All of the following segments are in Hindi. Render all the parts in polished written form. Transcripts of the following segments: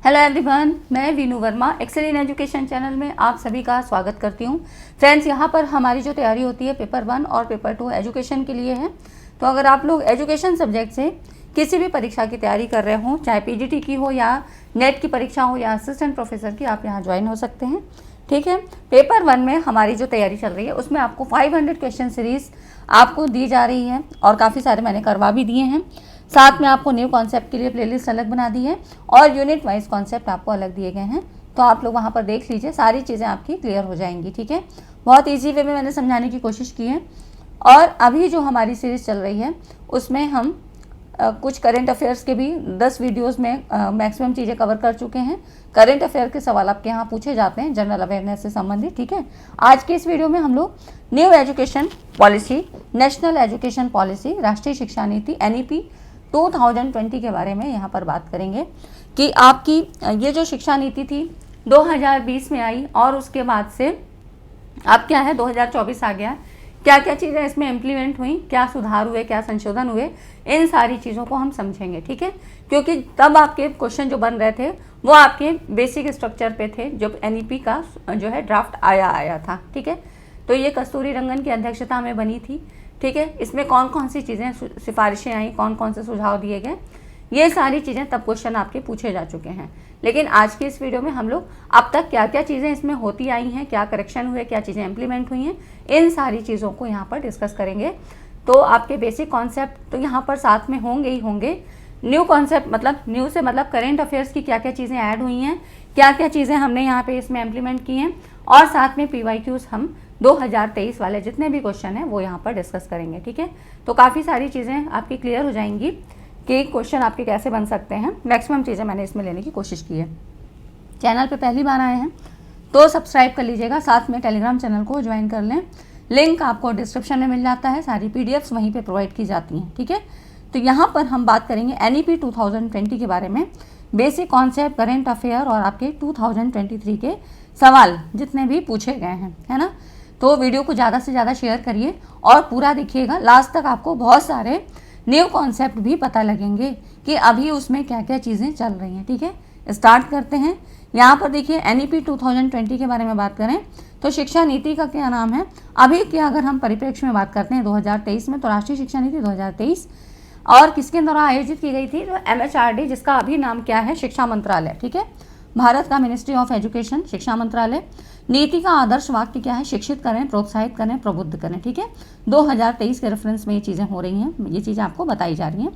हेलो एवरीवन, मैं Veenu Verma excel in education channel में आप सभी का स्वागत करती हूं। फ्रेंड्स, यहां पर हमारी जो तैयारी होती है पेपर 1 और पेपर 2 एजुकेशन के लिए है। तो अगर आप लोग एजुकेशन सब्जेक्ट से किसी भी परीक्षा की तैयारी कर रहे हो, चाहे पीजीटी की हो या नेट की परीक्षा हो या असिस्टेंट प्रोफेसर की, आप यहाँ ज्वाइन हो सकते हैं। ठीक है, पेपर 1 में हमारी जो तैयारी चल रही है उसमें आपको 500 क्वेश्चन सीरीज आपको दी जा रही है और काफ़ी सारे मैंने करवा भी दिए हैं। साथ में आपको न्यू कॉन्सेप्ट के लिए प्लेलिस्ट अलग बना दी है और यूनिट वाइज कॉन्सेप्ट आपको अलग दिए गए हैं। तो आप लोग वहाँ पर देख लीजिए, सारी चीज़ें आपकी क्लियर हो जाएंगी। ठीक है, बहुत ईजी वे में मैंने समझाने की कोशिश की है। और अभी जो हमारी सीरीज़ चल रही है उसमें हम कुछ करेंट अफेयर्स के भी 10 वीडियोस में मैक्सिमम चीज़ें कवर कर चुके हैं। करेंट अफेयर के सवाल आपके यहाँ पूछे जाते हैं जनरल अवेयरनेस से संबंधित। ठीक है, आज के इस वीडियो में हम लोग new education policy, national education policy, राष्ट्रीय शिक्षा नीति NEP 2020 के बारे में यहाँ पर बात करेंगे कि आपकी ये जो शिक्षा नीति थी 2020 में आई और उसके बाद से अब क्या है 2024 आ गया। क्या क्या चीज़ें इसमें इम्प्लीमेंट हुई, क्या सुधार हुए, क्या संशोधन हुए, इन सारी चीज़ों को हम समझेंगे। ठीक है, क्योंकि तब आपके क्वेश्चन जो बन रहे थे वो आपके बेसिक स्ट्रक्चर पे थे जब NEP का जो है ड्राफ्ट आया था। ठीक है, तो ये कस्तूरी रंगन की अध्यक्षता में बनी थी। ठीक है, इसमें कौन कौन सी चीज़ें सिफारिशें आई, कौन कौन से सुझाव दिए गए, ये सारी चीज़ें तब क्वेश्चन आपके पूछे जा चुके हैं। लेकिन आज की इस वीडियो में हम लोग अब तक क्या क्या चीज़ें इसमें होती आई हैं, क्या करेक्शन हुए, क्या चीज़ें इम्प्लीमेंट हुई हैं, इन सारी चीज़ों को यहाँ पर डिस्कस करेंगे। तो आपके बेसिक कॉन्सेप्ट तो यहाँ पर साथ में होंगे ही होंगे। न्यू कॉन्सेप्ट मतलब न्यू से मतलब करेंट अफेयर्स की क्या क्या चीज़ें ऐड हुई हैं, क्या क्या चीज़ें हमने यहाँ पे इसमें इम्प्लीमेंट की हैं, और साथ में PYQs हम 2023 वाले जितने भी क्वेश्चन हैं वो यहाँ पर डिस्कस करेंगे। ठीक है, तो काफ़ी सारी चीज़ें आपकी क्लियर हो जाएंगी कि क्वेश्चन आपके कैसे बन सकते हैं। मैक्सिमम चीज़ें मैंने इसमें लेने की कोशिश की है। चैनल पे पहली बार आए हैं तो सब्सक्राइब कर लीजिएगा, साथ में टेलीग्राम चैनल को ज्वाइन कर लें। लिंक आपको डिस्क्रिप्शन में मिल जाता है, सारी PDFs वहीं पे प्रोवाइड की जाती हैं। ठीक है, तो यहाँ पर हम बात करेंगे NEP 2020 के बारे में, बेसिक कॉन्सेप्ट, करेंट अफेयर और आपके 2023 के सवाल जितने भी पूछे गए हैं, है ना। तो वीडियो को ज़्यादा से ज़्यादा शेयर करिए और पूरा देखिएगा, लास्ट तक आपको बहुत सारे न्यू कॉन्सेप्ट भी पता लगेंगे कि अभी उसमें क्या क्या चीज़ें चल रही हैं। ठीक है, स्टार्ट करते हैं। यहाँ पर देखिए NEP 2020 के बारे में बात करें तो शिक्षा नीति का क्या नाम है अभी की, अगर हम परिप्रेक्ष्य में बात करते हैं 2023 में, तो राष्ट्रीय शिक्षा नीति 2023 और किसके द्वारा आयोजित की गई थी, तो MHRD, जिसका अभी नाम क्या है, शिक्षा मंत्रालय। ठीक है, भारत का मिनिस्ट्री ऑफ एजुकेशन, शिक्षा मंत्रालय। नीति का आदर्श वाक्य क्या है, शिक्षित करें, प्रोत्साहित करें, प्रबुद्ध करें। ठीक है, 2023 के रेफरेंस में ये चीज़ें हो रही हैं, ये चीज़ें आपको बताई जा रही हैं।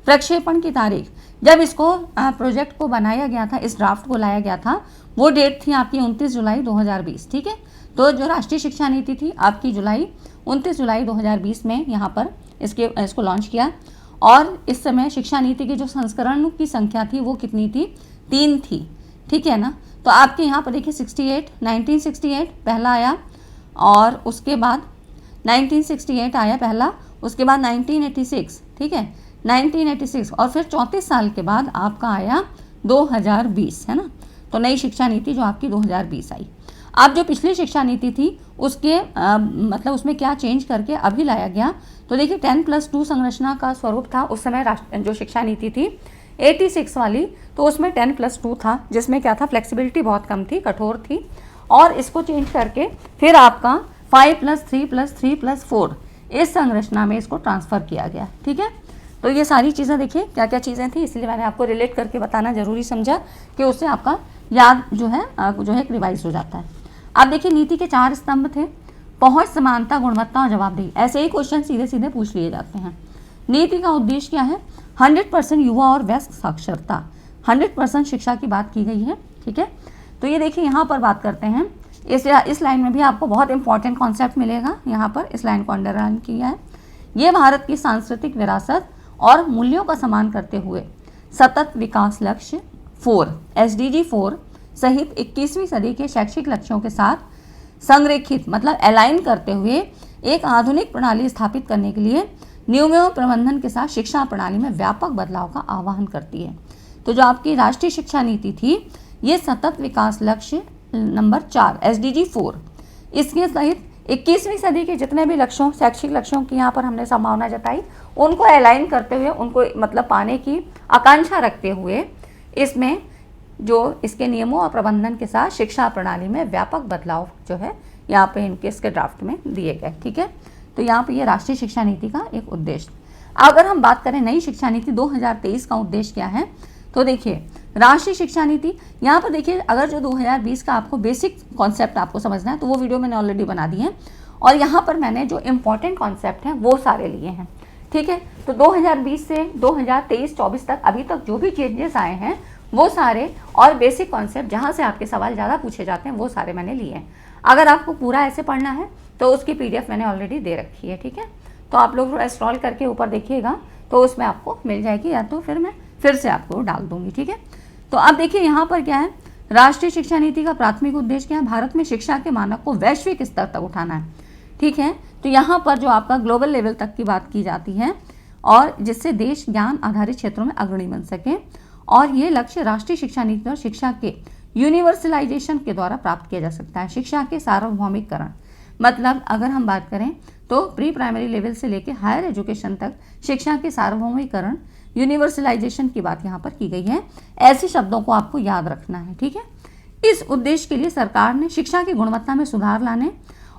प्रक्षेपण की तारीख, जब इसको प्रोजेक्ट को बनाया गया था, इस ड्राफ्ट को लाया गया था, वो डेट थी आपकी 29 जुलाई 2020। ठीक है, तो जो राष्ट्रीय शिक्षा नीति थी आपकी 29 जुलाई 2020 में यहाँ पर इसको लॉन्च किया। और इस समय शिक्षा नीति के जो संस्करण की संख्या थी वो कितनी थी, 3 थी। ठीक है ना, तो आपके यहाँ पर देखिए 1968 पहला आया और उसके बाद 1968 आया पहला, उसके बाद 1986। ठीक है, 1986 और फिर 34 साल के बाद आपका आया 2020, है ना। तो नई शिक्षा नीति जो आपकी 2020 आई। अब जो पिछली शिक्षा नीति थी उसके मतलब उसमें क्या चेंज करके अभी लाया गया, तो देखिए 10+2 संरचना का स्वरूप था उस समय जो शिक्षा नीति थी 86 वाली, तो उसमें 10+2 था, जिसमें क्या था, फ्लेक्सिबिलिटी बहुत कम थी, कठोर थी। और इसको चेंज करके फिर आपका 5+3+3+4 इस संरचना में इसको ट्रांसफ़र किया गया। ठीक है, तो ये सारी चीज़ें देखिए क्या क्या चीज़ें थी, इसलिए मैंने आपको रिलेट करके बताना जरूरी समझा कि उससे आपका याद जो है एक रिवाइज हो जाता है। अब देखिए नीति के 4 स्तंभ थे, पहुँच, समानता, गुणवत्ता और जवाबदेही। ऐसे ही क्वेश्चन सीधे सीधे पूछ लिए जाते हैं। नीति का उद्देश्य क्या है, 100% युवा और वयस्क साक्षरता, 100% शिक्षा की बात की गई है। ठीक है, तो ये देखिए यहाँ पर बात करते हैं, इस लाइन में भी आपको बहुत इंपॉर्टेंट कॉन्सेप्ट मिलेगा। यहाँ पर इस लाइन को अंडरलाइन किया है। ये भारत की सांस्कृतिक विरासत और मूल्यों का सम्मान करते हुए सतत विकास लक्ष्य 4 SDG 4 सहित 21वीं सदी के शैक्षिक लक्ष्यों के साथ संरेखित मतलब अलाइन करते हुए एक आधुनिक प्रणाली स्थापित करने के लिए नियमों प्रबंधन के साथ शिक्षा प्रणाली में व्यापक बदलाव का आह्वान करती है। तो जो आपकी राष्ट्रीय शिक्षा नीति थी ये सतत विकास लक्ष्य नंबर 4 SDG 4 इसके सहित 21वीं सदी के जितने भी लक्ष्यों, शैक्षिक लक्ष्यों की यहाँ पर हमने संभावना जताई, उनको अलाइन करते हुए, उनको मतलब पाने की आकांक्षा रखते हुए इसमें जो इसके नियमों और प्रबंधन के साथ शिक्षा प्रणाली में व्यापक बदलाव जो है यहाँ पे इनके इसके ड्राफ्ट में दिए गए। ठीक है, तो यहाँ पे ये राष्ट्रीय शिक्षा नीति का एक उद्देश्य। अगर हम बात करें नई शिक्षा नीति 2023 का उद्देश्य क्या है, तो देखिए राष्ट्रीय शिक्षा नीति यहाँ पर देखिए, अगर जो 2020 का आपको बेसिक कॉन्सेप्ट आपको समझना है तो वो वीडियो मैंने ऑलरेडी बना दी है, और यहाँ पर मैंने जो इम्पोर्टेंट कॉन्सेप्ट हैं वो सारे लिए हैं। ठीक है, तो 2020 से 2023-24 तक अभी तक जो भी चेंजेस आए हैं वो सारे, और बेसिक कॉन्सेप्ट जहाँ से आपके सवाल ज़्यादा पूछे जाते हैं वो सारे मैंने लिए हैं। अगर आपको पूरा ऐसे पढ़ना है तो उसकी PDF मैंने ऑलरेडी दे रखी है। ठीक है, तो आप लोग थोड़ा स्क्रॉल करके ऊपर देखिएगा तो उसमें आपको मिल जाएगी, या तो फिर मैं फिर से आपको डाल दूंगी। ठीक है, तो अब देखिए यहाँ पर क्या है, राष्ट्रीय शिक्षा नीति का प्राथमिक उद्देश्य क्या है, भारत में शिक्षा के मानक को वैश्विक स्तर तक उठाना है। ठीक है, तो यहाँ पर जो आपका ग्लोबल लेवल तक की बात की जाती है, और जिससे देश ज्ञान आधारित क्षेत्रों में अग्रणी बन सके, और ये लक्ष्य राष्ट्रीय शिक्षा नीति और शिक्षा के यूनिवर्सलाइजेशन के द्वारा प्राप्त किया जा सकता है। शिक्षा के सार्वभौमिकरण मतलब अगर हम बात करें तो प्री प्राइमरी लेवल से लेकर हायर एजुकेशन तक शिक्षा के सार्वभौमिकरण, यूनिवर्सलाइजेशन की बात यहाँ पर की गई है। ऐसे शब्दों को आपको याद रखना है। ठीक है, इस उद्देश्य के लिए सरकार ने शिक्षा की गुणवत्ता में सुधार लाने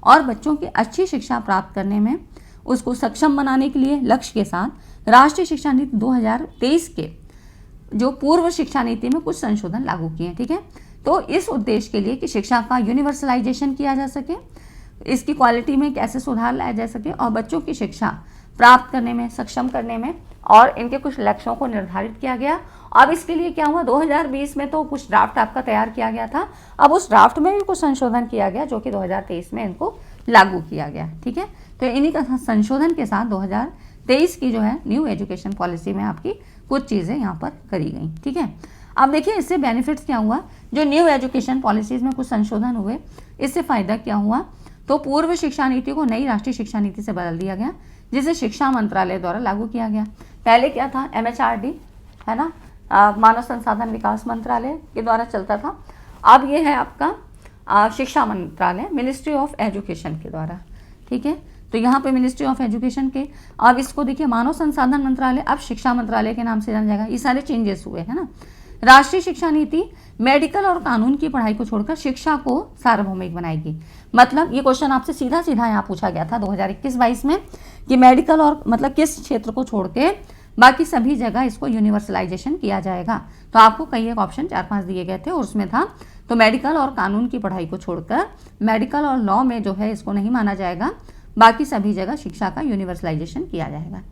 और बच्चों की अच्छी शिक्षा प्राप्त करने में उसको सक्षम बनाने के लिए लक्ष्य के साथ राष्ट्रीय शिक्षा नीति 2023 के जो पूर्व शिक्षा नीति में कुछ संशोधन लागू किए हैं। ठीक है, तो इस उद्देश्य के लिए कि शिक्षा का यूनिवर्सलाइजेशन किया जा सके, इसकी क्वालिटी में कैसे सुधार लाया जा सके, और बच्चों की शिक्षा प्राप्त करने में सक्षम करने में, और इनके कुछ लक्ष्यों को निर्धारित किया गया। अब इसके लिए क्या हुआ, 2020 में तो कुछ ड्राफ्ट आपका तैयार किया गया था, अब उस ड्राफ्ट में भी कुछ संशोधन किया गया जो कि 2023 में इनको लागू किया गया। ठीक है, तो इन्हीं का संशोधन के साथ 2023 की जो है न्यू एजुकेशन पॉलिसी में आपकी कुछ चीज़ें यहाँ पर करी गई। ठीक है, अब देखिए इससे बेनिफिट्स क्या हुआ, जो न्यू एजुकेशन पॉलिसीज़ में कुछ संशोधन हुए, इससे फ़ायदा क्या हुआ, तो पूर्व शिक्षा नीति को नई राष्ट्रीय शिक्षा नीति से बदल दिया गया, जिसे शिक्षा मंत्रालय द्वारा लागू किया गया। पहले क्या था, MHRD है ना, मानव संसाधन विकास मंत्रालय के द्वारा चलता था। अब ये है आपका शिक्षा मंत्रालय, मिनिस्ट्री ऑफ एजुकेशन के द्वारा। ठीक है, तो यहाँ पे मिनिस्ट्री ऑफ एजुकेशन के, अब इसको देखिए मानव संसाधन मंत्रालय अब शिक्षा मंत्रालय के नाम से जाना जाएगा। ये सारे चेंजेस हुए है ना। राष्ट्रीय शिक्षा नीति मेडिकल और कानून की पढ़ाई को छोड़कर शिक्षा को सार्वभौमिक बनाएगी। मतलब ये क्वेश्चन आपसे सीधा सीधा यहाँ पूछा गया था 2021-22 में कि मेडिकल और मतलब किस क्षेत्र को छोड़ के बाकी सभी जगह इसको यूनिवर्सलाइजेशन किया जाएगा। तो आपको कई एक ऑप्शन 4-5 दिए गए थे और उसमें था तो मेडिकल और कानून की पढ़ाई को छोड़कर मेडिकल और लॉ में जो है इसको नहीं माना जाएगा, बाकी सभी जगह शिक्षा का यूनिवर्सलाइजेशन किया जाएगा।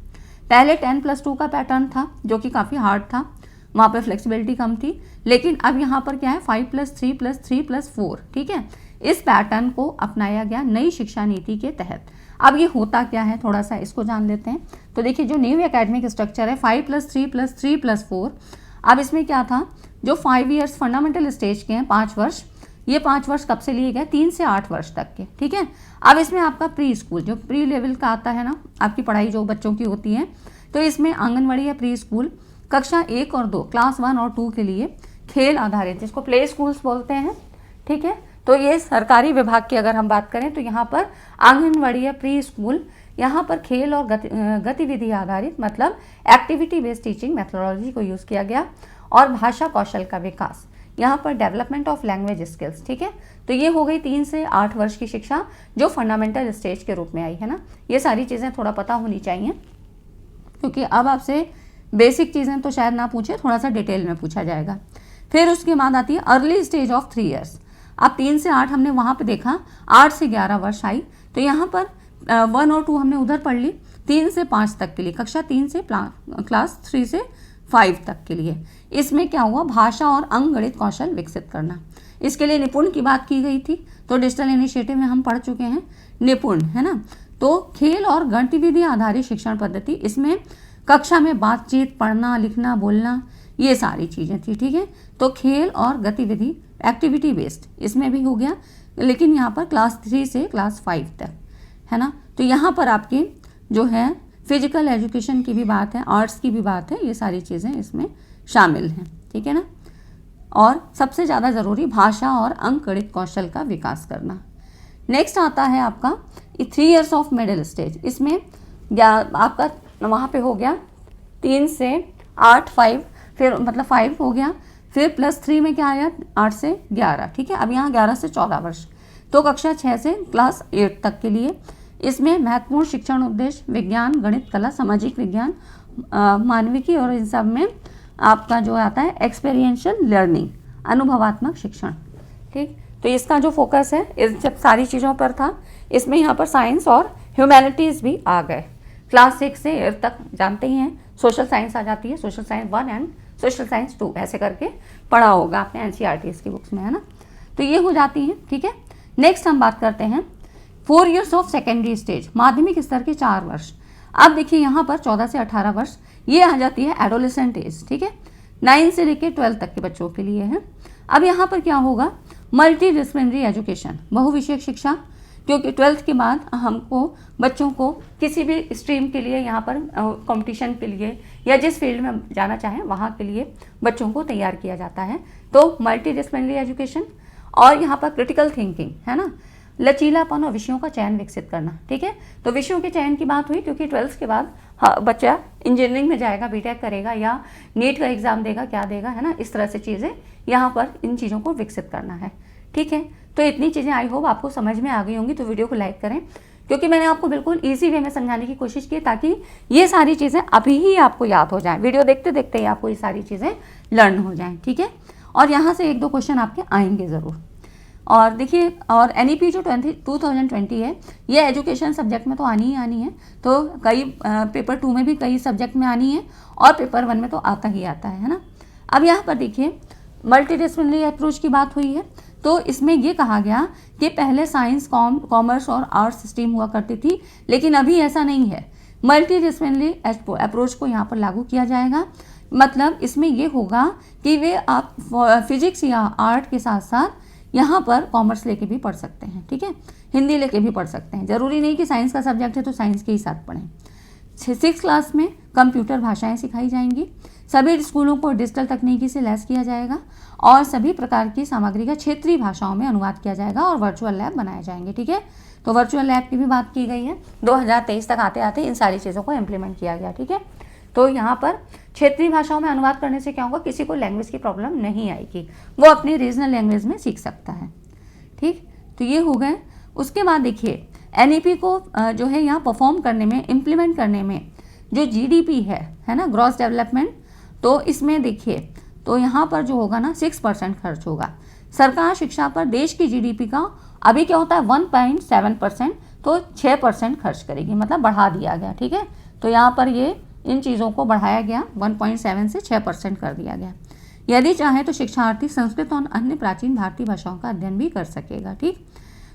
पहले 10+2 का पैटर्न था जो कि काफ़ी हार्ड था, वहाँ पे फ्लेक्सिबिलिटी कम थी, लेकिन अब यहाँ पर क्या है 5+3+3+4। ठीक है, इस पैटर्न को अपनाया गया नई शिक्षा नीति के तहत। अब ये होता क्या है थोड़ा सा इसको जान लेते हैं। तो देखिए जो न्यू एकेडमिक स्ट्रक्चर है 5+3+3+4, अब इसमें क्या था, जो 5 ईयर्स फंडामेंटल स्टेज के हैं 5 वर्ष, ये 5 वर्ष कब से लिए गए, 3 से 8 वर्ष तक के। ठीक है, अब इसमें आपका प्री स्कूल जो प्री लेवल का आता है ना, आपकी पढ़ाई जो बच्चों की होती है, तो इसमें आंगनवाड़ी या प्री स्कूल कक्षा 1 और 2 क्लास 1 और 2 के लिए खेल आधारित जिसको प्ले स्कूल्स बोलते हैं। ठीक है, तो ये सरकारी विभाग की अगर हम बात करें तो यहाँ पर आंगनवाड़ी या प्री स्कूल, यहाँ पर खेल और गतिविधि आधारित मतलब एक्टिविटी बेस्ड टीचिंग मेथोडोलॉजी को यूज़ किया गया, और भाषा कौशल का विकास, यहाँ पर डेवलपमेंट ऑफ लैंग्वेज स्किल्स। ठीक है, तो ये हो गई 3 से 8 वर्ष की शिक्षा जो फंडामेंटल स्टेज के रूप में आई है ना। ये सारी चीज़ें थोड़ा पता होनी चाहिए, क्योंकि अब आपसे बेसिक चीज़ें तो शायद ना पूछे, थोड़ा सा डिटेल में पूछा जाएगा। फिर उसके बाद आती है अर्ली स्टेज ऑफ 3 ईयर्स। अब 3 से 8 हमने वहाँ पे देखा, 8 से 11 वर्ष आई, तो यहाँ पर 1 और 2 हमने उधर पढ़ ली। 3 से 5 तक के लिए, कक्षा 3 से क्लास 3 से 5 तक के लिए, इसमें क्या हुआ, भाषा और अंकगणित कौशल विकसित करना। इसके लिए निपुण की बात की गई थी, तो डिजिटल इनिशिएटिव में हम पढ़ चुके हैं निपुण, है ना। तो खेल और गतिविधि आधारित शिक्षण पद्धति, इसमें कक्षा में बातचीत, पढ़ना, लिखना, बोलना, ये सारी चीज़ें थी। ठीक है, तो खेल और गतिविधि एक्टिविटी बेस्ड इसमें भी हो गया, लेकिन यहाँ पर क्लास 3 से क्लास 5 तक, है ना। तो यहाँ पर आपकी जो है फिजिकल एजुकेशन की भी बात है, आर्ट्स की भी बात है, ये सारी चीज़ें इसमें शामिल हैं। ठीक है ना, और सबसे ज़्यादा ज़रूरी भाषा और अंकगणित कौशल का विकास करना। नेक्स्ट आता है आपका 3 ईयर्स ऑफ मिडिल स्टेज। इसमें आपका वहाँ पे हो गया 3 से 8 5, फिर मतलब 5 हो गया, फिर +3 में क्या आया, 8 से 11, ठीक है। अब यहाँ 11 से 14 वर्ष, तो कक्षा 6 से क्लास 8 तक के लिए। इसमें महत्वपूर्ण शिक्षण उद्देश्य विज्ञान, गणित, कला, सामाजिक विज्ञान, मानविकी, और इन सब में आपका जो आता है एक्सपीरियंशियल लर्निंग, अनुभवात्मक शिक्षण, ठीक। तो इसका जो फोकस है इस जब सारी चीज़ों पर था, इसमें यहाँ पर साइंस और ह्यूमैनिटीज़ भी आ गए। क्लास 6 से 8 तक जानते ही हैं, सोशल साइंस आ जाती है, social science 1 and social science 2 ऐसे करके पढ़ा होगा आपने NCERT की बुक्स में, है ना। तो ये हो जाती है, ठीक है। नेक्स्ट हम बात करते हैं 4 years ऑफ सेकेंडरी स्टेज, माध्यमिक स्तर के 4 वर्ष। अब देखिए यहाँ पर 14 से 18 वर्ष ये आ जाती है एडोलेसेंट एज, ठीक है। 9 से लेकर 12 तक के बच्चों के लिए है। अब यहाँ पर क्या होगा, मल्टी डिसिप्लिनरी एजुकेशन, बहुविषयक शिक्षा, क्योंकि 12th के बाद हमको बच्चों को किसी भी स्ट्रीम के लिए यहाँ पर कंपटीशन के लिए या जिस फील्ड में जाना चाहें वहाँ के लिए बच्चों को तैयार किया जाता है। तो मल्टी डिसिप्लिनरी एजुकेशन, और यहाँ पर क्रिटिकल थिंकिंग, है ना, लचीलापन और विषयों का चयन विकसित करना, ठीक है। तो विषयों के चयन की बात हुई, क्योंकि 12th के बाद बच्चा इंजीनियरिंग में जाएगा, बीटेक करेगा या नीट का एग्ज़ाम देगा, क्या देगा, है ना, इस तरह से चीज़ें यहाँ पर इन चीज़ों को विकसित करना है, ठीक है। तो इतनी चीज़ें आई होप आपको समझ में आ गई होंगी। तो वीडियो को लाइक करें, क्योंकि मैंने आपको बिल्कुल ईजी वे में समझाने की कोशिश की, ताकि ये सारी चीज़ें अभी ही आपको याद हो जाएं, वीडियो देखते देखते ही आपको ये सारी चीज़ें लर्न हो जाएं, ठीक है। और यहाँ से 1-2 क्वेश्चन आपके आएंगे ज़रूर। और देखिए, और NEP जो 2020 है, ये एजुकेशन सब्जेक्ट में तो आनी ही आनी है। तो कई पेपर 2 में भी कई सब्जेक्ट में आनी है, और पेपर 1 में तो आता ही आता है ना। अब यहाँ पर देखिए मल्टीडिसिप्लिनरी अप्रोच की बात हुई है, तो इसमें ये कहा गया कि पहले साइंस, कॉमर्स और आर्ट्स स्ट्रीम हुआ करती थी, लेकिन अभी ऐसा नहीं है। मल्टीडिसिप्लिनरी अप्रोच को यहाँ पर लागू किया जाएगा। मतलब इसमें ये होगा कि वे आप फिजिक्स या आर्ट के साथ साथ यहाँ पर कॉमर्स लेके भी पढ़ सकते हैं, ठीक है, हिंदी लेके भी पढ़ सकते हैं। ज़रूरी नहीं कि साइंस का सब्जेक्ट है तो साइंस के ही साथ पढ़ें। 6th क्लास में कंप्यूटर भाषाएं सिखाई जाएंगी। सभी स्कूलों को डिजिटल तकनीकी से लैस किया जाएगा, और सभी प्रकार की सामग्री का क्षेत्रीय भाषाओं में अनुवाद किया जाएगा, और वर्चुअल लैब बनाए जाएंगे, ठीक है। तो वर्चुअल लैब की भी बात की गई है। 2023 तक आते आते इन सारी चीज़ों को इम्प्लीमेंट किया गया, ठीक है। तो यहाँ पर क्षेत्रीय भाषाओं में अनुवाद करने से क्या होगा, किसी को लैंग्वेज की प्रॉब्लम नहीं आएगी, वो अपनी रीजनल लैंग्वेज में सीख सकता है, ठीक। तो ये हो गए। उसके बाद देखिए NEP को जो है यहाँ परफॉर्म करने में, इम्प्लीमेंट करने में जो GDP है ना, ग्रॉस डेवलपमेंट, तो इसमें देखिए तो यहाँ पर जो होगा ना 6% खर्च होगा। सरकार शिक्षा पर देश की GDP का अभी क्या होता है 1.7%, तो 6% खर्च करेगी, मतलब बढ़ा दिया गया, ठीक है। तो यहाँ पर ये इन चीज़ों को बढ़ाया गया, 1.7 से 6% कर दिया गया। यदि चाहे तो शिक्षार्थी संस्कृत और अन्य प्राचीन भारतीय भाषाओं का अध्ययन भी कर सकेगा, ठीक।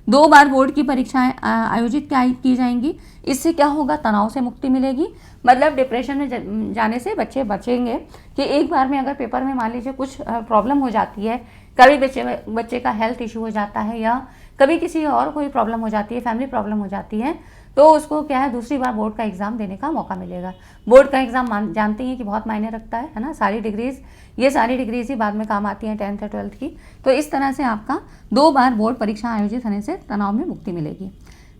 2 बार बोर्ड की परीक्षाएं आयोजित की जाएंगी। इससे क्या होगा, तनाव से मुक्ति मिलेगी। मतलब डिप्रेशन में जाने से बच्चे बचेंगे कि एक बार में अगर पेपर में मान लीजिए कुछ प्रॉब्लम हो जाती है, कभी बच्चे का हेल्थ इशू हो जाता है, या कभी किसी और कोई प्रॉब्लम हो जाती है, फैमिली प्रॉब्लम हो जाती है, तो उसको क्या है दूसरी बार बोर्ड का एग्ज़ाम देने का मौका मिलेगा। बोर्ड का एग्ज़ाम जानते हैं कि बहुत मायने रखता है ना। ये सारी डिग्रीज ही बाद में काम आती हैं 10th या 12th की। तो इस तरह से आपका 2 बार बोर्ड परीक्षा आयोजित होने से तनाव में मुक्ति मिलेगी।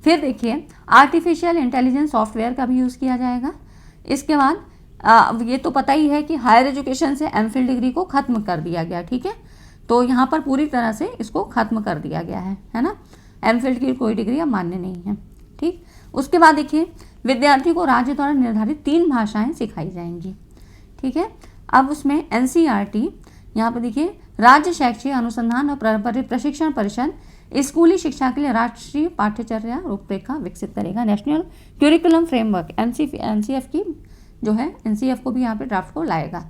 फिर देखिए आर्टिफिशियल इंटेलिजेंस सॉफ्टवेयर का भी यूज़ किया जाएगा। इसके बाद ये तो पता ही है कि हायर एजुकेशन से MPhil डिग्री को ख़त्म कर दिया गया, ठीक है। तो यहाँ पर पूरी तरह से इसको ख़त्म कर दिया गया है ना। MPhil की कोई डिग्री अब मान्य नहीं है, ठीक। उसके बाद देखिए विद्यार्थी को राज्य द्वारा निर्धारित 3 भाषाएं सिखाई जाएंगी, ठीक है। अब उसमें NCERT यहाँ पर देखिए राज्य शैक्षिक अनुसंधान और प्रशिक्षण परिषद स्कूली शिक्षा के लिए राष्ट्रीय पाठ्यचर्या रूपरेखा विकसित करेगा। नेशनल क्यूरिकुलम फ्रेमवर्क NCF की जो है NCF को भी यहाँ पे ड्राफ्ट को लाएगा।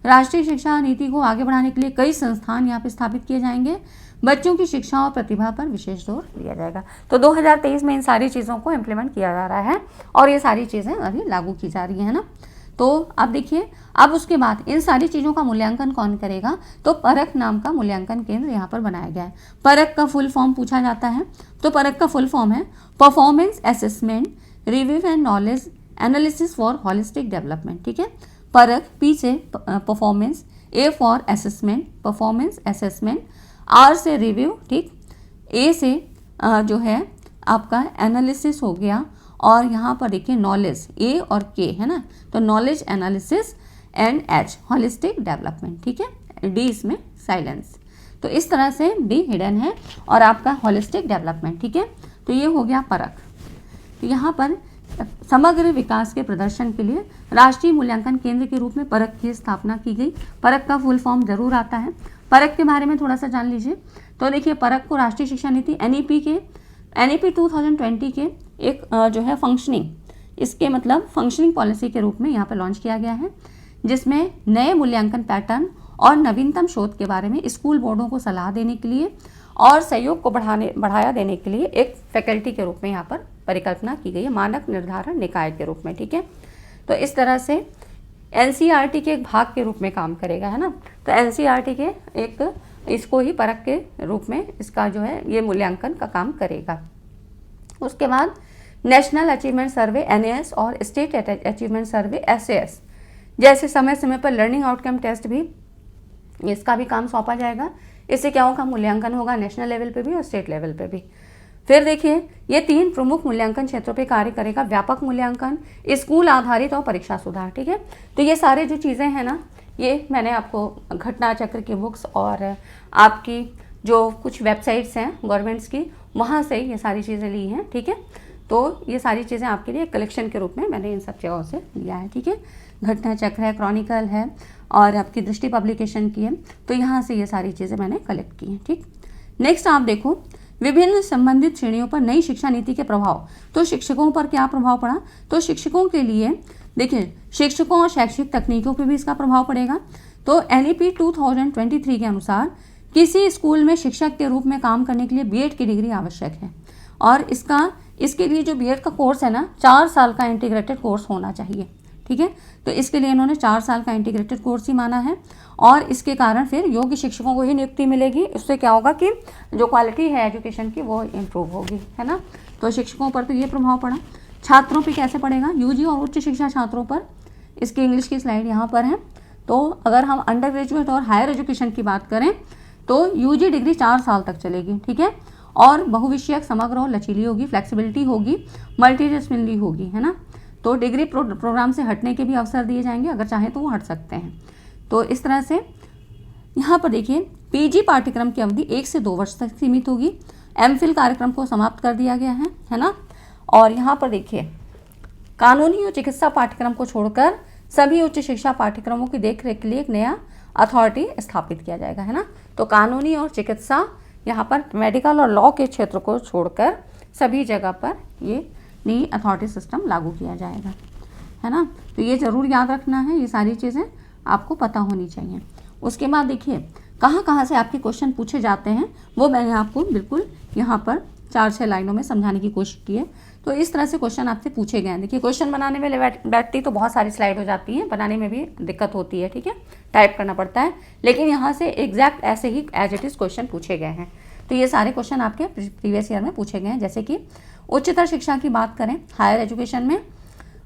राष्ट्रीय शिक्षा नीति को आगे बढ़ाने के लिए कई संस्थान यहाँ पे स्थापित किए जाएंगे। बच्चों की शिक्षा और प्रतिभा पर विशेष जोर दिया जाएगा। तो 2023 में इन सारी चीज़ों को इम्प्लीमेंट किया जा रहा है, और ये सारी चीज़ें अभी लागू की जा रही हैं ना। तो अब देखिए, अब उसके बाद इन सारी चीज़ों का मूल्यांकन कौन करेगा, तो परख नाम का मूल्यांकन केंद्र यहाँ पर बनाया गया है। परख का फुल फॉर्म पूछा जाता है, तो परख का फुल फॉर्म है performance assessment review and knowledge analysis for holistic development, ठीक है। परख, P से performance, A for assessment, performance assessment, R से रिव्यू, ठीक, A से जो है आपका एनालिसिस हो गया, और यहाँ पर देखिए नॉलेज A और K है ना, तो knowledge analysis and H holistic development, ठीक है, डी इसमें साइलेंस। तो इस तरह से डी हिडन है और आपका होलिस्टिक डेवलपमेंट, ठीक है। तो ये हो गया परख। तो यहाँ पर समग्र विकास के प्रदर्शन के लिए राष्ट्रीय मूल्यांकन केंद्र के रूप में परख की स्थापना की गई। परख का फुल फॉर्म जरूर आता है, परख के बारे में थोड़ा सा जान लीजिए। तो देखिए, परख को राष्ट्रीय शिक्षा नीति एनईपी 2020 के एक जो है फंक्शनिंग, इसके मतलब फंक्शनिंग पॉलिसी के रूप में यहाँ पर लॉन्च किया गया है, जिसमें नए मूल्यांकन पैटर्न और नवीनतम शोध के बारे में स्कूल बोर्डों को सलाह देने के लिए और सहयोग को बढ़ाया देने के लिए एक फैकल्टी के रूप में यहाँ पर परिकल्पना की गई है, मानक निर्धारण निकाय के रूप में, ठीक है। तो इस तरह से एनसीईआरटी के एक भाग के रूप में काम करेगा, है ना। तो एनसीईआरटी के एक इसको ही परख के रूप में इसका जो है ये मूल्यांकन का काम करेगा। उसके बाद नेशनल अचीवमेंट सर्वे एनएएस और स्टेट अचीवमेंट सर्वे एसएएस जैसे समय समय पर लर्निंग आउटकम टेस्ट भी, इसका भी काम सौंपा जाएगा। इससे क्या होगा, मूल्यांकन होगा नेशनल लेवल पे भी और स्टेट लेवल पे भी। फिर देखिए, ये 3 प्रमुख मूल्यांकन क्षेत्रों पे कार्य करेगा। व्यापक मूल्यांकन, स्कूल आधारित और परीक्षा सुधार, ठीक है। तो ये सारे जो चीज़ें हैं ना, ये मैंने आपको घटना चक्र की बुक्स और आपकी जो कुछ वेबसाइट्स हैं गवर्नमेंट्स की, वहाँ से ये सारी चीज़ें ली हैं, ठीक है। तो ये सारी चीज़ें आपके लिए कलेक्शन के रूप में मैंने इन सब जगहों से लिया है, ठीक है। घटना चक्र है, क्रॉनिकल है और आपकी दृष्टि पब्लिकेशन की है। तो यहाँ से ये सारी चीज़ें मैंने कलेक्ट की हैं, ठीक। नेक्स्ट आप देखो, विभिन्न संबंधित श्रेणियों पर नई शिक्षा नीति के प्रभाव। तो शिक्षकों पर क्या प्रभाव पड़ा, तो शिक्षकों के लिए देखिए, शिक्षकों और शैक्षिक तकनीकों पर भी इसका प्रभाव पड़ेगा। तो एनईपी 2023 के अनुसार किसी स्कूल में शिक्षक के रूप में काम करने के लिए बीएड की डिग्री आवश्यक है और इसके लिए जो बीएड का कोर्स है ना, 4 साल का इंटीग्रेटेड कोर्स होना चाहिए, ठीक है। तो इसके लिए इन्होंने 4 साल का इंटीग्रेटेड कोर्स ही माना है और इसके कारण फिर योग्य शिक्षकों को ही नियुक्ति मिलेगी। इससे क्या होगा कि जो क्वालिटी है एजुकेशन की वो इम्प्रूव होगी, है ना। तो शिक्षकों पर तो ये प्रभाव पड़ा। छात्रों पे कैसे पड़ेगा, यूजी और उच्च शिक्षा छात्रों पर। इसकी इंग्लिश की स्लाइड यहाँ पर है। तो अगर हम अंडर ग्रेजुएट और हायर एजुकेशन की बात करें तो यूजी डिग्री 4 साल तक चलेगी, ठीक है। और बहुविषयक, समग्र और लचीली होगी, फ्लेक्सिबिलिटी होगी, मल्टीडिसिप्लिनरी होगी, है ना। तो डिग्री प्रोग्राम से हटने के भी अवसर दिए जाएंगे, अगर चाहें तो वो हट सकते हैं। तो इस तरह से यहाँ पर देखिए, पीजी पाठ्यक्रम की अवधि 1 से 2 वर्ष तक सीमित होगी। एमफिल कार्यक्रम को समाप्त कर दिया गया है ना। और यहाँ पर देखिए, कानूनी और चिकित्सा पाठ्यक्रम को छोड़कर सभी उच्च शिक्षा पाठ्यक्रमों की देखरेख के लिए एक नया अथॉरिटी स्थापित किया जाएगा, है ना। तो कानूनी और चिकित्सा, यहाँ पर मेडिकल और लॉ के क्षेत्र को छोड़कर सभी जगह पर ये नई अथॉरिटी सिस्टम लागू किया जाएगा, है ना। तो ये ज़रूर याद रखना है, ये सारी चीज़ें आपको पता होनी चाहिए। उसके बाद देखिए, कहाँ कहाँ से आपके क्वेश्चन पूछे जाते हैं वो मैंने आपको बिल्कुल यहाँ पर 4-6 लाइनों में समझाने की कोशिश की है। तो इस तरह से क्वेश्चन आपसे पूछे गए हैं। देखिए, क्वेश्चन बनाने में बैठती तो बहुत सारी स्लाइड हो जाती हैं, बनाने में भी दिक्कत होती है, ठीक है, टाइप करना पड़ता है। लेकिन यहाँ से एग्जैक्ट ऐसे ही एज इट इज़ क्वेश्चन पूछे गए हैं। तो ये सारे क्वेश्चन आपके प्रीवियस ईयर में पूछे गए हैं। जैसे कि उच्चतर शिक्षा की बात करें, हायर एजुकेशन में,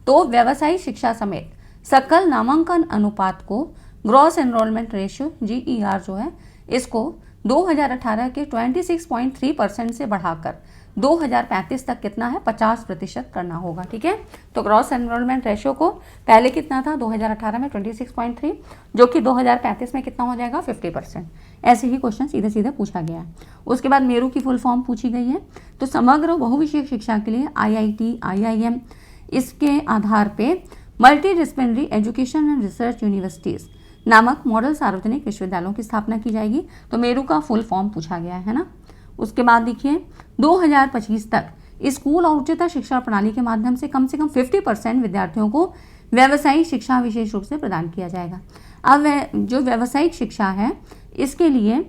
तो व्यावसायिक शिक्षा समेत सकल नामांकन अनुपात को ग्रॉस एनरोलमेंट रेशियो GER जो है, इसको 2018 के 26.3% से बढ़ाकर 2035 तक कितना है, 50% करना होगा, ठीक है। तो ग्रॉस एनरोलमेंट रेशियो को पहले कितना था, 2018 में 26.3, जो कि 2035 में कितना हो जाएगा, 50%। ऐसे ही क्वेश्चन सीधे सीधे पूछा गया है। उसके बाद मेरू की फुल फॉर्म पूछी गई है। तो समग्र बहुविषयक शिक्षा के लिए IIT, IIM, इसके आधार पे multidisciplinary education and research universities नामक मॉडल सार्वजनिक विश्वविद्यालयों की स्थापना की जाएगी। तो मेरू का फुल फॉर्म पूछा गया है ना। उसके बाद देखिए, 2025 तक स्कूल और उच्चतर शिक्षा प्रणाली के माध्यम से कम 50% विद्यार्थियों को व्यावसायिक शिक्षा विशेष रूप से प्रदान किया जाएगा। अब जो व्यावसायिक शिक्षा है, इसके लिए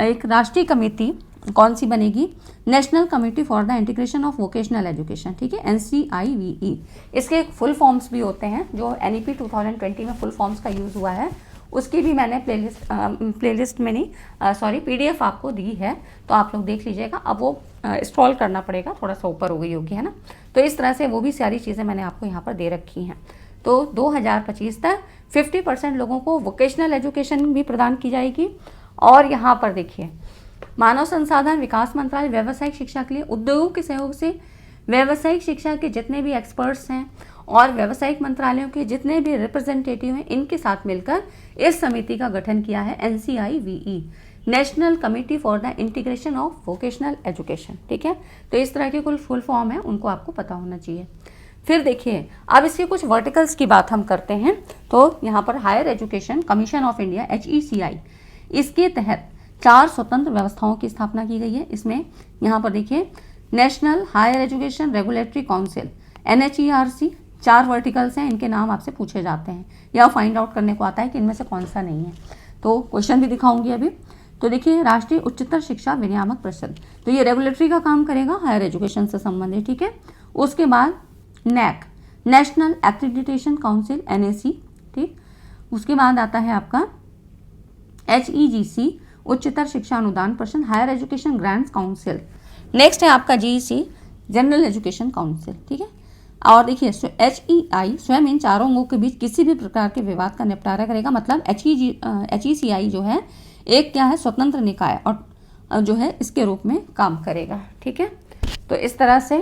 एक राष्ट्रीय कमेटी कौन सी बनेगी, national committee for the integration of vocational education, ठीक है, NCIVE। इसके फुल फॉर्म्स भी होते हैं, जो NEP 2020 में फुल फॉर्म्स का यूज़ हुआ है, उसकी भी मैंने प्लेलिस्ट में नहीं सॉरी PDF आपको दी है, तो आप लोग देख लीजिएगा। अब वो स्क्रॉल करना पड़ेगा, थोड़ा सा ऊपर हो गई होगी, है ना। तो इस तरह से वो भी सारी चीज़ें मैंने आपको यहाँ पर दे रखी हैं। तो 2025 तक 50% लोगों को वोकेशनल एजुकेशन भी प्रदान की जाएगी। और यहाँ पर देखिए, मानव संसाधन विकास मंत्रालय व्यावसायिक शिक्षा के लिए उद्योगों के सहयोग से व्यावसायिक शिक्षा के जितने भी एक्सपर्ट्स हैं और व्यावसायिक मंत्रालयों के जितने भी रिप्रेजेंटेटिव हैं इनके साथ मिलकर इस समिति का गठन किया है NCIVE, national committee for the integration of vocational education. ठीक है, तो इस तरह के कुल फुल फॉर्म है, उनको आपको पता होना चाहिए। फिर देखिए अब इसके कुछ वर्टिकल्स की बात हम करते हैं। तो यहाँ पर higher education commission of India HECI, इसके तहत 4 स्वतंत्र व्यवस्थाओं की स्थापना की गई है। इसमें यहाँ पर देखिए national higher education regulatory council NHERC, 4 verticals हैं, इनके नाम आपसे पूछे जाते हैं या फाइंड आउट करने को आता है कि इनमें से कौन सा नहीं है। तो क्वेश्चन भी दिखाऊंगी अभी। तो देखिए राष्ट्रीय उच्चतर शिक्षा विनियामक परिषद, तो ये रेगुलेटरी का काम करेगा हायर एजुकेशन से संबंधित। ठीक है, उसके बाद NAC, national accreditation council NAC। ठीक, उसके बाद आता है आपका HEGC, उच्चतर शिक्षा अनुदान परिषद, higher education grants council. Next है आपका GEC, जनरल एजुकेशन काउंसिल। ठीक है, और देखिए HEI स्वयं इन चारों अंगों के बीच किसी भी प्रकार के विवाद का निपटारा करेगा। मतलब HECI जो है एक क्या है, स्वतंत्र निकाय और जो है इसके रूप में काम करेगा। ठीक है, तो इस तरह से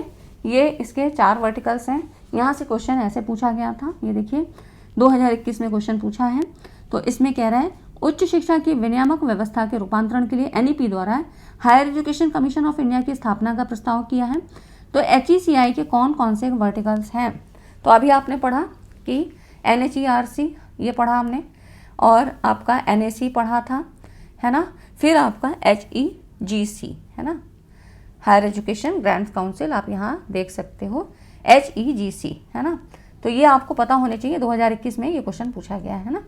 ये इसके 4 वर्टिकल्स हैं। यहाँ से क्वेश्चन ऐसे पूछा गया था, ये देखिए 2021 में क्वेश्चन पूछा है। तो इसमें कह रहा है उच्च शिक्षा की विनियामक व्यवस्था के रूपांतरण के लिए NEP द्वारा higher education commission of India की स्थापना का प्रस्ताव किया है। तो HECI के कौन कौन से वर्टिकल्स हैं? तो अभी आपने पढ़ा कि NHERC ये पढ़ा हमने, और आपका NAC पढ़ा था, है ना। फिर आपका HEGC है ना, हायर एजुकेशन ग्रांट्स काउंसिल, आप यहाँ देख सकते हो HEGC है ना। तो ये आपको पता होने चाहिए, 2021 में ये क्वेश्चन पूछा गया है ना।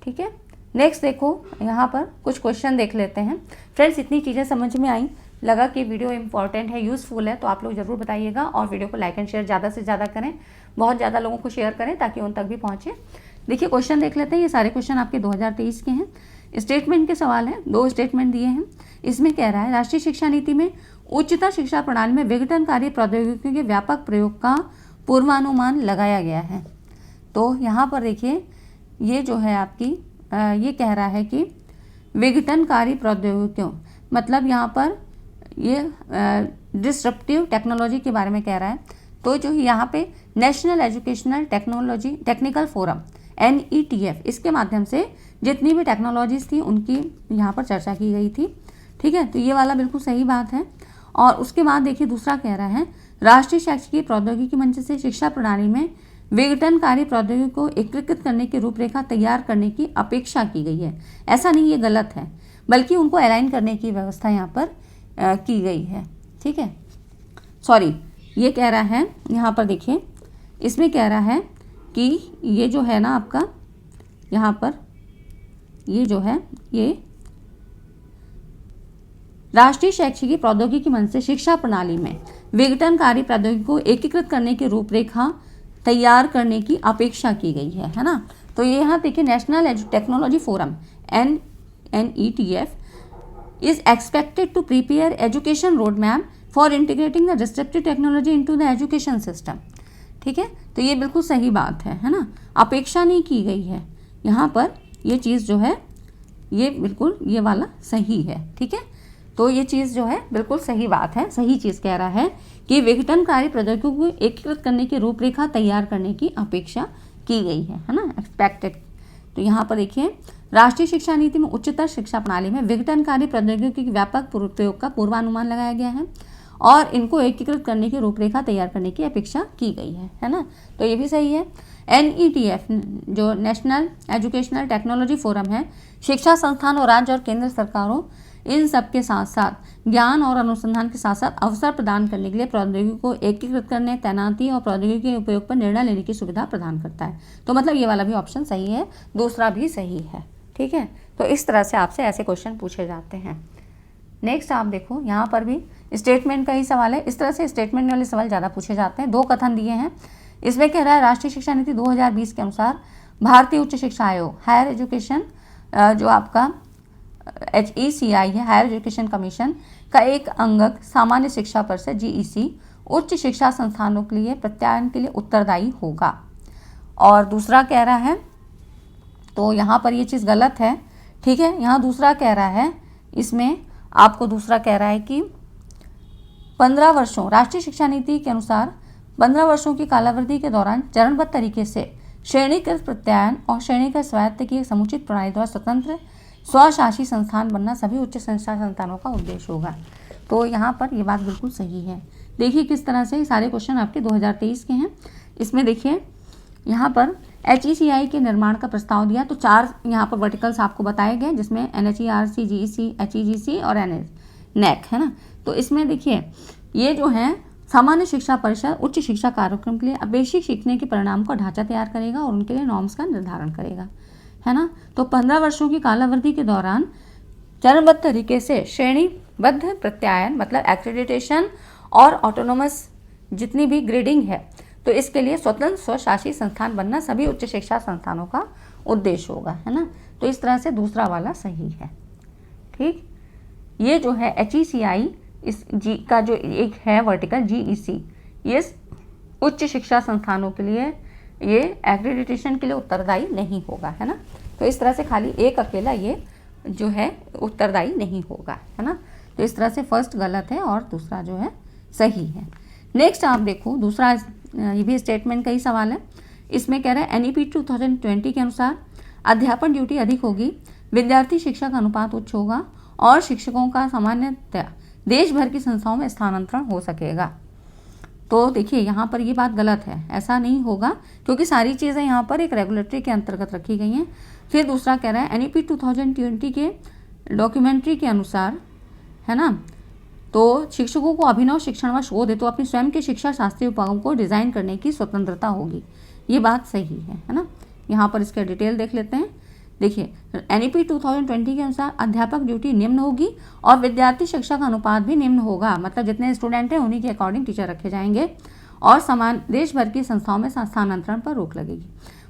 ठीक है, नेक्स्ट देखो यहाँ पर कुछ क्वेश्चन देख लेते हैं। फ्रेंड्स इतनी चीज़ें समझ में आई, लगा कि वीडियो इंपॉर्टेंट है, यूज़फुल है, तो आप लोग ज़रूर बताइएगा और वीडियो को लाइक एंड शेयर ज़्यादा से ज़्यादा करें, बहुत ज़्यादा लोगों को शेयर करें ताकि उन तक भी पहुँचे। देखिए क्वेश्चन देख लेते हैं, ये सारे क्वेश्चन आपके 2023 के हैं। स्टेटमेंट के सवाल हैं, 2 स्टेटमेंट दिए हैं। इसमें कह रहा है राष्ट्रीय शिक्षा नीति में उच्चतर शिक्षा प्रणाली में विघटनकारी प्रौद्योगिकियों के व्यापक प्रयोग का पूर्वानुमान लगाया गया है। तो यहाँ पर देखिए ये जो है आपकी ये कह रहा है कि विघटनकारी प्रौद्योगिकियों, मतलब यहाँ पर ये डिस्रप्टिव टेक्नोलॉजी के बारे में कह रहा है। तो जो यहाँ पे national educational technology technical forum NETF, इसके माध्यम से जितनी भी टेक्नोलॉजीज थी उनकी यहाँ पर चर्चा की गई थी। ठीक है, तो ये वाला बिल्कुल सही बात है। और उसके बाद देखिए दूसरा कह रहा है राष्ट्रीय शैक्षिक प्रौद्योगिकी मंच से शिक्षा प्रणाली में विघटनकारी प्रौद्योगिकी को एकीकृत करने की रूपरेखा तैयार करने की अपेक्षा की गई है। ऐसा नहीं ये गलत है, बल्कि उनको अलाइन करने की व्यवस्था यहाँ पर की गई है। ठीक है, सॉरी ये कह रहा है यहाँ पर देखिए, इसमें कह रहा है कि ये जो है ना आपका यहाँ पर ये जो है ये राष्ट्रीय शैक्षिक प्रौद्योगिकी मंच से शिक्षा प्रणाली में विघटनकारी प्रौद्योगिकी को एकीकृत करने की रूपरेखा तैयार करने की अपेक्षा की गई है ना। तो ये यहाँ देखिए national technology forum NETF is expected to prepare education road map for integrating the disruptive technology into the education system. ठीक है, तो ये बिल्कुल सही बात है ना, अपेक्षा नहीं की गई है यहाँ पर, ये चीज़ जो है ये बिल्कुल ये वाला सही है। ठीक है, तो ये चीज़ जो है बिल्कुल सही बात है, सही चीज़ कह रहा है कि विघटनकारी प्रौद्योगिकी को एकीकृत करने की रूपरेखा तैयार करने की अपेक्षा की गई है ना, एक्सपेक्टेड। तो यहाँ पर देखिए राष्ट्रीय शिक्षा नीति में उच्चतर शिक्षा प्रणाली में विघटनकारी प्रौद्योगिकी के व्यापक प्रयोग का पूर्वानुमान लगाया गया है और इनको एकीकृत करने की रूपरेखा तैयार करने की अपेक्षा की गई है ना। तो ये भी सही है। NETF जो नेशनल एजुकेशनल टेक्नोलॉजी फोरम है, शिक्षा संस्थान और राज्य और केंद्र सरकारों इन सब के साथ साथ ज्ञान और अनुसंधान के साथ साथ अवसर प्रदान करने के लिए प्रौद्योगिकी को एकीकृत करने, तैनाती और प्रौद्योगिकी के उपयोग पर निर्णय लेने की सुविधा प्रदान करता है। तो मतलब ये वाला भी ऑप्शन सही है, दूसरा भी सही है। ठीक है, तो इस तरह से आपसे ऐसे क्वेश्चन पूछे जाते हैं। नेक्स्ट आप देखो यहाँ पर भी स्टेटमेंट का ही सवाल है, इस तरह से स्टेटमेंट वाले सवाल ज़्यादा पूछे जाते हैं। 2 कथन दिए हैं, इसमें कह रहा है राष्ट्रीय शिक्षा नीति 2020 के अनुसार भारतीय उच्च शिक्षा आयोग हायर एजुकेशन जो आपका HECI है, हायर एजुकेशन कमीशन का एक अंगक सामान्य शिक्षा परिषद GEC उच्च शिक्षा संस्थानों के लिए प्रत्यायन के लिए उत्तरदायी होगा। और दूसरा कह रहा है, तो यहाँ पर ये चीज़ गलत है। ठीक है, यहाँ दूसरा कह रहा है, इसमें आपको दूसरा कह रहा है कि 15 वर्षों राष्ट्रीय शिक्षा नीति के अनुसार 15 वर्षों की कालावधि के दौरान चरणबद्ध तरीके से श्रेणीकृत प्रत्यायन और श्रेणीकृत स्वायत्त की एक समुचित प्रणाली द्वारा स्वतंत्र स्वशासी संस्थान बनना सभी उच्च शिक्षा संस्थानों का उद्देश्य होगा। तो यहाँ पर ये बात बिल्कुल सही है। देखिए किस तरह से सारे क्वेश्चन आपके 2023 के हैं। इसमें देखिए यहाँ पर HECI के निर्माण का प्रस्ताव दिया, तो 4 यहाँ पर वर्टिकल्स आपको बताए गए, जिसमें NHERC, GEC, HEGC और NEC है ना। तो इसमें देखिए ये जो है सामान्य शिक्षा परिषद उच्च शिक्षा कार्यक्रम के लिए अपेक्षित सीखने के परिणाम का ढांचा तैयार करेगा और उनके लिए नॉर्म्स का निर्धारण करेगा, है ना। तो 15 वर्षों की कालावधि के दौरान चरणबद्ध तरीके से श्रेणीबद्ध प्रत्यायन मतलब एक्रेडिटेशन और ऑटोनोमस जितनी भी ग्रेडिंग है, तो इसके लिए स्वतंत्र स्वशासी संस्थान बनना सभी उच्च शिक्षा संस्थानों का उद्देश्य होगा, है ना। तो इस तरह से दूसरा वाला सही है। ठीक, ये जो है HECI इस जी का जो एक है वर्टिकल GEC, ये उच्च शिक्षा संस्थानों के लिए ये एक्रेडिटेशन के लिए उत्तरदायी नहीं होगा, है ना। तो इस तरह से खाली एक अकेला ये जो है उत्तरदायी नहीं होगा, है ना। तो इस तरह से फर्स्ट गलत है और दूसरा जो है सही है। नेक्स्ट आप देखो दूसरा, ये भी स्टेटमेंट का ही सवाल है। इसमें कह रहा है NEP 2020 के अनुसार अध्यापन ड्यूटी अधिक होगी, विद्यार्थी शिक्षा का अनुपात उच्च होगा और शिक्षकों का सामान्यतः देश भर की संस्थाओं में स्थानांतरण हो सकेगा। तो देखिए यहाँ पर ये बात गलत है, ऐसा नहीं होगा क्योंकि सारी चीज़ें यहाँ पर एक रेगुलेटरी के अंतर्गत रखी गई हैं। फिर दूसरा कह रहा है NEP 2020 के डॉक्यूमेंट्री के अनुसार, है ना, तो शिक्षकों को अभिनव शिक्षण व शोध हेतु अपनी स्वयं के शिक्षा शास्त्रीय उपायों को डिज़ाइन करने की स्वतंत्रता होगी। ये बात सही है ना। यहाँ पर इसका डिटेल देख लेते हैं। देखिए NEP 2020 के अनुसार अध्यापक ड्यूटी निम्न होगी और विद्यार्थी शिक्षा का अनुपात भी निम्न होगा, मतलब जितने स्टूडेंट हैं उन्हीं के अकॉर्डिंग टीचर रखे जाएंगे और समान देश भर की संस्थाओं में स्थानांतरण पर रोक लगेगी।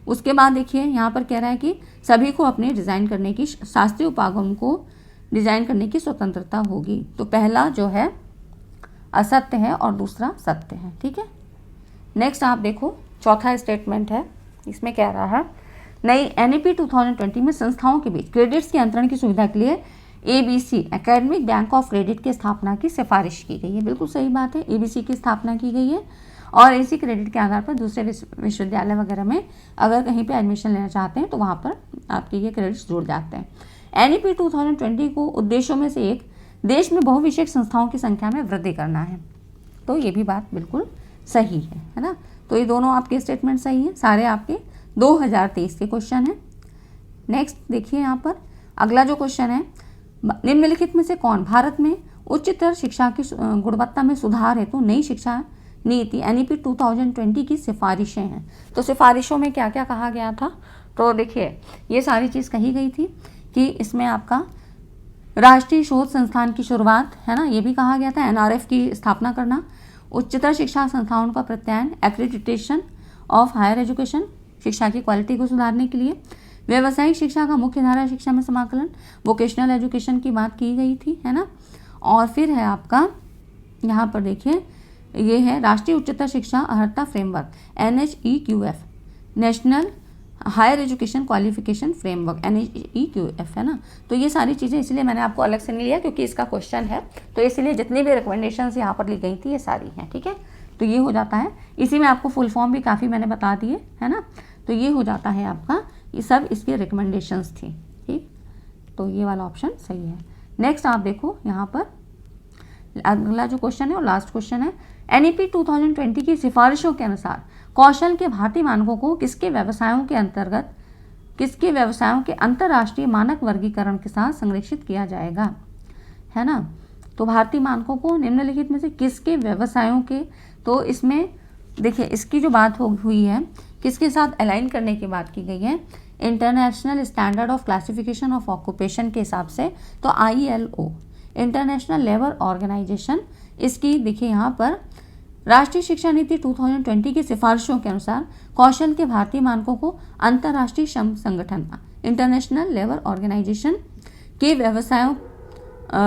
उसके बाद देखिए यहाँ पर कह रहा है कि सभी को अपने डिज़ाइन करने की शास्त्रीय उपागम को डिज़ाइन करने की स्वतंत्रता होगी। तो पहला जो है असत्य है और दूसरा सत्य है। ठीक है, नेक्स्ट आप देखो चौथा स्टेटमेंट है। इसमें कह रहा है नई NEP 2020 में संस्थाओं के बीच क्रेडिट्स के अंतरण की सुविधा के लिए ABC academic bank of credit की स्थापना की सिफारिश की गई है। बिल्कुल सही बात है, ABC की स्थापना की गई है और इसी क्रेडिट के आधार पर दूसरे विश्वविद्यालय वगैरह में अगर कहीं पे एडमिशन लेना चाहते हैं तो वहाँ पर आपके ये क्रेडिट्स जुड़ जाते हैं। NEP 2020 को उद्देश्यों में से एक देश में बहुविषयक संस्थाओं की संख्या में वृद्धि करना है। तो ये भी बात बिल्कुल सही है ना। तो ये दोनों आपके स्टेटमेंट सही है, सारे आपके 2023 के क्वेश्चन है। नेक्स्ट देखिए यहाँ पर अगला जो क्वेश्चन है, निम्नलिखित में से कौन भारत में उच्चतर शिक्षा की गुणवत्ता में सुधार हेतु नई शिक्षा नीति NEP 2020 की सिफारिशें हैं। तो सिफारिशों में क्या क्या कहा गया था, तो देखिए ये सारी चीज़ कही गई थी कि इसमें आपका राष्ट्रीय शोध संस्थान की शुरुआत, है ना, ये भी कहा गया था, NRF की स्थापना करना, उच्चतर शिक्षा संस्थानों का प्रत्यायन, एक्रेडिटेशन ऑफ हायर एजुकेशन, शिक्षा की क्वालिटी को सुधारने के लिए, व्यावसायिक शिक्षा का मुख्यधारा शिक्षा में समाकलन, वोकेशनल एजुकेशन की बात की गई थी, है ना। और फिर है आपका यहाँ पर देखिए ये है राष्ट्रीय उच्चतर शिक्षा अर्हता framework NHEQF, national higher education qualification framework NHEQF, है ना। तो ये सारी चीज़ें इसलिए मैंने आपको अलग से नहीं लिया क्योंकि इसका क्वेश्चन है, तो इसलिए जितनी भी रिकमेंडेशंस यहाँ पर ली गई थी ये सारी हैं। ठीक है, तो ये हो जाता है। इसी में आपको फुल फॉर्म भी काफ़ी मैंने बता दिए, है ना। तो ये हो जाता है आपका, ये सब इसके रिकमेंडेशंस थी। ठीक, तो ये वाला ऑप्शन सही है। नेक्स्ट आप देखो यहाँ पर अगला जो क्वेश्चन है और लास्ट क्वेश्चन है, NEP 2020 की सिफारिशों के अनुसार कौशल के भारतीय मानकों को किसके व्यवसायों के अंतर्राष्ट्रीय मानक वर्गीकरण के साथ संरक्षित किया जाएगा, है ना। तो भारतीय मानकों को निम्नलिखित में से किसके व्यवसायों के, तो इसमें देखिए इसकी जो बात हुई है किसके साथ अलाइन करने की बात की गई है, international standard of classification of occupation के हिसाब से, तो ILO इंटरनेशनल लेबर ऑर्गेनाइजेशन, इसकी देखिए यहाँ पर राष्ट्रीय शिक्षा नीति 2020 की सिफारिशों के अनुसार कौशल के भारतीय मानकों को अंतर्राष्ट्रीय श्रम संगठन इंटरनेशनल लेबर ऑर्गेनाइजेशन के व्यवसायों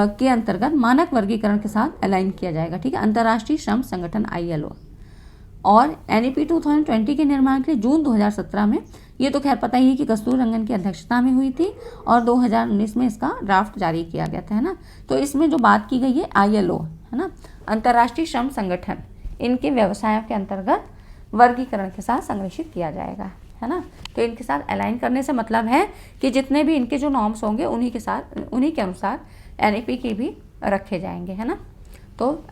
के अंतर्गत मानक वर्गीकरण के साथ अलाइन किया जाएगा। ठीक है, अंतर्राष्ट्रीय श्रम संगठन ILO। और NEP 2020 के निर्माण के लिए जून 2017 में, ये तो खैर पता ही है कि कस्तूरी रंगन की अध्यक्षता में हुई थी और 2019 में इसका ड्राफ्ट जारी किया गया था, है ना। तो इसमें जो बात की गई है ILO, है ना, अंतर्राष्ट्रीय श्रम संगठन, इनके व्यवसायों के अंतर्गत वर्गीकरण के साथ संरक्षित किया जाएगा, है ना। तो इनके साथ अलाइन करने से मतलब है कि जितने भी इनके जो नॉर्म्स होंगे उन्हीं के अनुसार NEP के भी रखे जाएंगे, है ना। तो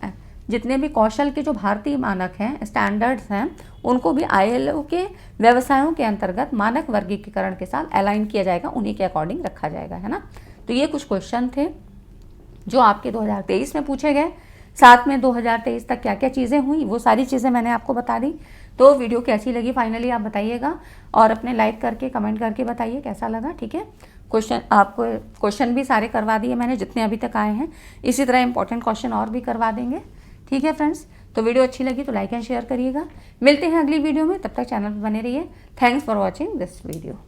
जितने भी कौशल के जो भारतीय मानक हैं, स्टैंडर्ड्स हैं, उनको भी ILO के व्यवसायों के अंतर्गत मानक वर्गीकरण के साथ अलाइन किया जाएगा, उन्हीं के अकॉर्डिंग रखा जाएगा, है ना। तो ये कुछ क्वेश्चन थे जो आपके 2023 में पूछे गए। साथ में 2023 तक क्या क्या चीज़ें हुई वो सारी चीज़ें मैंने आपको बता दी। तो वीडियो कैसी लगी फाइनली आप बताइएगा, और अपने लाइक करके कमेंट करके बताइए कैसा लगा, ठीक है। क्वेश्चन भी सारे करवा दिए मैंने जितने अभी तक आए हैं, इसी तरह इंपॉर्टेंट क्वेश्चन और भी करवा देंगे, ठीक है फ्रेंड्स। तो वीडियो अच्छी लगी तो लाइक एंड शेयर करिएगा। मिलते हैं अगली वीडियो में, तब तक चैनल पर बने रहिए। Thanks for watching this video.